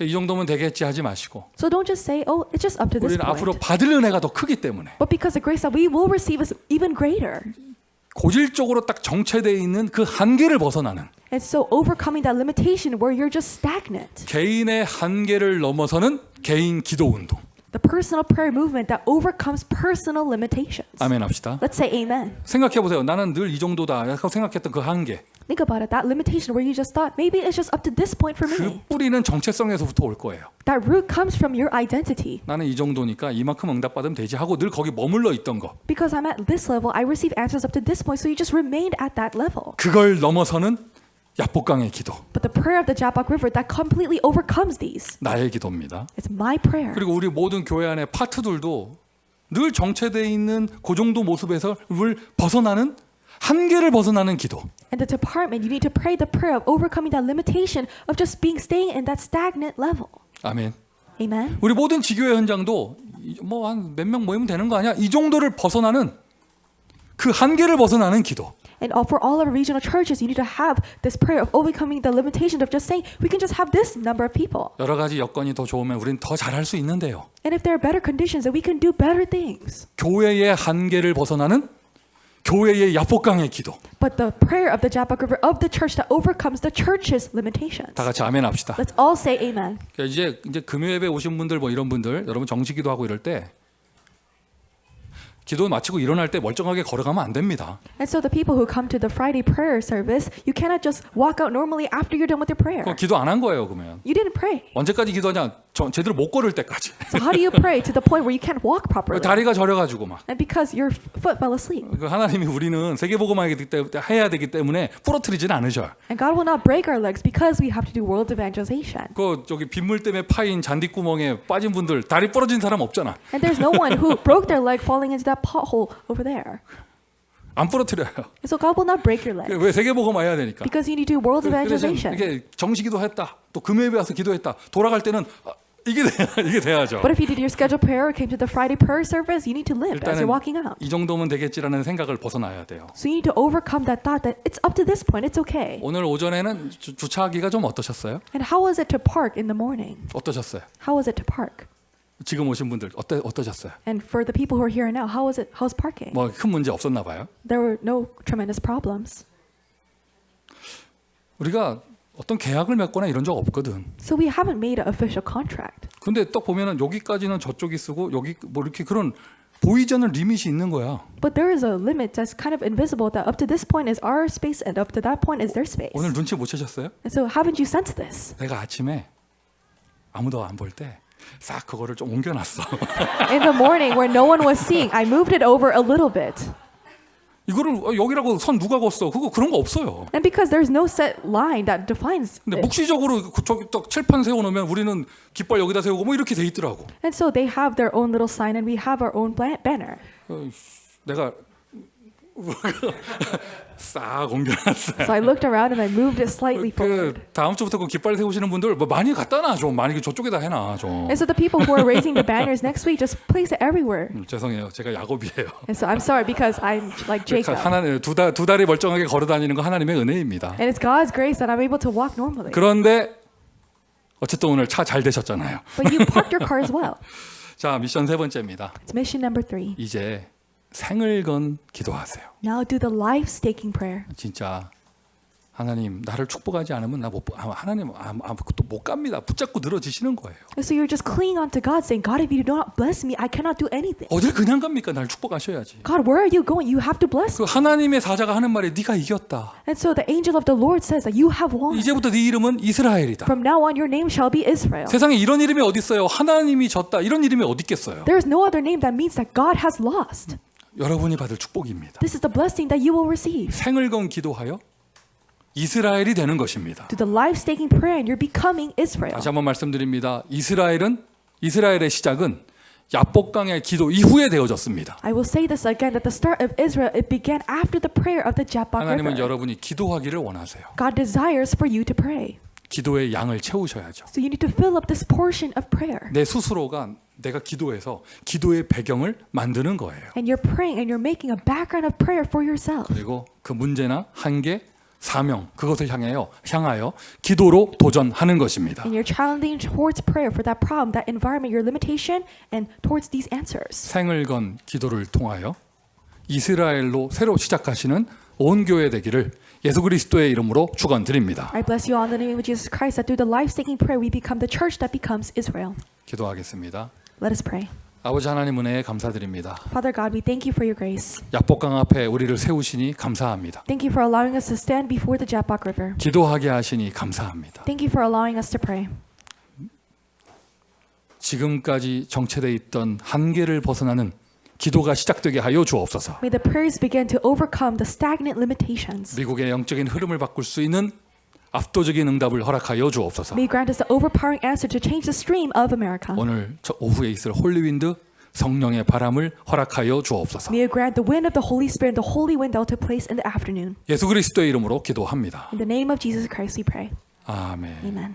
이 정도면 되겠지 하지 마시고
So don't just say, oh, it's just up to this
우리는 앞으로
point.
받을 은혜가 더 크기 때문에
But because the grace that we will receive is even greater.
고질적으로 딱 정체되어 있는 그 한계를 벗어나는
And so overcoming that limitation where you're just stagnant.
개인의 한계를 넘어서는 개인 기도 운동.
The personal prayer movement that overcomes personal limitations.
아멘 합시다.
Let's say amen.
생각해 보세요. 나는 늘 이 정도다. 라고 생각했던 그 한계.
Think about it. That limitation where you just thought, maybe it's just up to this point for
그
me.
뿌리는 정체성에서부터 올 거예요.
That root comes from your identity.
나는 이 정도니까 이만큼 응답받으면 되지 하고 늘 거기 머물러 있던 거.
Because I'm at this level, I receive answers up to this point, so you just remained at that level.
그걸 넘어서는 야복강의 기도.
But the prayer of the Jabbok River that completely overcomes these.
나의 기도입니다.
It's my prayer.
그리고 우리 모든 교회 안에 파트들도 늘 정체되어 있는 그 정도 모습에서 벗어나는 한계를 벗어나는 기도.
And the department, you need to pray the prayer of overcoming that limitation of just staying in that stagnant level.
아멘.
Amen.
우리 모든 지교회 현장도 뭐 한 몇 명 모이면 되는 거 아니야? 이 정도를 벗어나는 그 한계를 벗어나는 기도.
And for all our regional churches, you need to have this prayer of overcoming the limitation of just saying we can just have this number of people.
여러 가지 여건이 더 좋으면 우리는 더 잘할 수 있는데요.
And if there are better conditions, then we can do better things.
교회의 한계를 벗어나는 교회의 야복강의 기도.
But the prayer of the Jabbok River of the church that overcomes the church's limitations.
다 같이 아멘 합시다.
Let's all say amen.
이제 금요예배 오신 분들 뭐 이런 분들 여러분 정식기도 하고 이럴 때 기도 마치고 일어날 때 멀쩡하게 걸어가면 안 됩니다.
And so the people who come to the Friday prayer service, you cannot just walk out normally after you're done with your prayer.
그거 기도 안 한 거예요, 그러면.
You didn't pray.
언제까지 기도하냐? 제대로 못 걸을 때까지.
So how do you pray to the point where you can't walk properly?
다리가 저려가지고 막.
And because your foot fell asleep.
하나님이 우리는 세계복음화하기 때문에 해야 되기 때문에 부러뜨리지는 않으셔.
And God will not break our legs because we have to do world evangelization.
그 저기 빗물 때문에 파인 잔디구멍에 빠진 분들 다리 부러진 사람 없잖아.
And there's no one who broke their leg falling into that pothole over there.
안 부러뜨려요.
So God will not break your leg.
왜 세계복음화 해야 되니까?
Because you need to do world
그래서
evangelization.
이게 정식기도 했다. 또 금요일에 와서 기도했다. 돌아갈 때는 이게 돼야죠.
But if you did your scheduled prayer or came to the Friday prayer service, you need to limp as
일단은
you're walking out.
이 정도면 되겠지라는 생각을 벗어나야 돼요.
So you need to overcome that thought that it's up to this point, it's okay.
오늘 오전에는 주차하기가 좀 어떠셨어요?
And how was it to park in the morning?
어떠셨어요?
How was it to park?
지금 오신 분들 어떠셨어요?
And for the people who are here now, how's parking?
뭐 큰 문제 없었나 봐요.
There were no tremendous problems.
우리가 어떤 계약을 맺거나 이런 적 없거든.
So we haven't made an official contract.
근데 딱 보면은 여기까지는 저쪽이 쓰고 여기 뭐 이렇게 그런 보이지 않는 리밋이 있는 거야.
But there is a limit that's kind of invisible that up to this point is our space and up to that point is their space.
오늘 눈치 못 채셨어요?
And so haven't you sensed this?
내가 아침에 아무도 안 볼 때 싹 그거를 좀 옮겨놨어.
In the morning where no one was seeing, I moved it over a little bit.
이거를 여기라고 선 누가 걷어? 그런 거 없어요.
And because there's no set line that defines
근데
it.
묵시적으로 저기 딱 칠판 세워놓으면 우리는 깃발 여기다 세우고 뭐 이렇게 돼 있더라고.
And so they have their own little sign and we have our own banner.
내가 싹 옮겨놨어요.
So I looked around and I moved it slightly forward.
다음 주부터 그 깃발 세우시는 분들 뭐 많이 갖다 놔 좀. 많이 저쪽에다 해놔 좀.
And so the people who are raising the banners next week just place it everywhere.
죄송해요. 제가 야곱이에요.
And so I'm sorry because I'm like Jacob.
하나님 두 다리 멀쩡하게 걸어다니는 거 하나님의 은혜입니다.
And it's God's grace that I'm able to walk normally.
그런데 어쨌든 오늘 차 잘 되셨잖아요.
But you parked your car as well.
자, 미션 세 번째입니다.
It's mission number 3.
이제 생을 건 기도하세요.
Now do the life-staking prayer.
진짜 하나님 나를 축복하지 않으면 나 못 하나님 아무것도 못 갑니다. 붙잡고 늘어지시는 거예요.
And so you're just clinging on to God, saying, God, if you do not bless me, I cannot do anything.
어딜 그냥 갑니까? 나를 축복하셔야지.
God, where are you going? You have to bless
그
me.
하나님의 사자가 하는 말이 네가 이겼다.
And so the angel of the Lord says that you have won.
이제부터 네 이름은 이스라엘이다.
From now on, your name shall be Israel.
세상에 이런 이름이 어디 있어요? 하나님이 졌다. 이런 이름이 어디 있겠어요?
There is no other name that means that God has lost.
여러분이 받을 축복입니다.
This is the blessing that you will receive.
생을 건 기도하여 이스라엘이 되는 것입니다.
Do the life-staking prayer and you're becoming Israel.
다시 한번 말씀드립니다. 이스라엘의 시작은 야복강의 기도 이후에 되어졌습니다.
I will say this again that the start of Israel it began after the prayer of the Jabbok
하나님은
River.
여러분이 기도하기를 원하세요.
God desires for you to pray.
기도의 양을 채우셔야죠.
So you need to fill up this portion of prayer.
내 스스로가 내가 기도해서 기도의 배경을 만드는 거예요.
And you're praying and you're making a background of prayer for yourself.
그리고 그 문제나 한계, 사명 그것을 향하여 기도로 도전하는 것입니다.
And you're challenging towards prayer for that problem, that environment, your limitation, and towards these answers.
생을 건 기도를 통하여 이스라엘로 새로 시작하시는 온 교회 되기를 예수 그리스도의 이름으로 축원드립니다.
I bless you all in the name of Jesus Christ that through the life-staking prayer we become the church that becomes Israel.
기도하겠습니다.
Let us pray.
아버지 하나님 은혜에 감사드립니다.
Father God, we thank you for your grace.
야복강 앞에 우리를 세우시니 감사합니다.
Thank you for allowing us to stand before the Jabbok River.
기도하게 하시니 감사합니다.
Thank you for allowing us to pray.
지금까지 정체되어 있던 한계를 벗어나는 기도가 시작되게 하여 주옵소서.
May the prayers begin to overcome the stagnant limitations.
미국의 영적인 흐름을 바꿀 수 있는 압도적인 응답을 허락하여 주옵소서.
May you grant us the overpowering answer to change the stream of America.
오늘 저 오후에 있을 홀리윈드 성령의 바람을 허락하여 주옵소서.
May you grant the wind of the Holy Spirit and the holy wind that will take place in the afternoon.
예수 그리스도의 이름으로 기도합니다.
In the name of Jesus Christ we pray.
아멘.
Amen.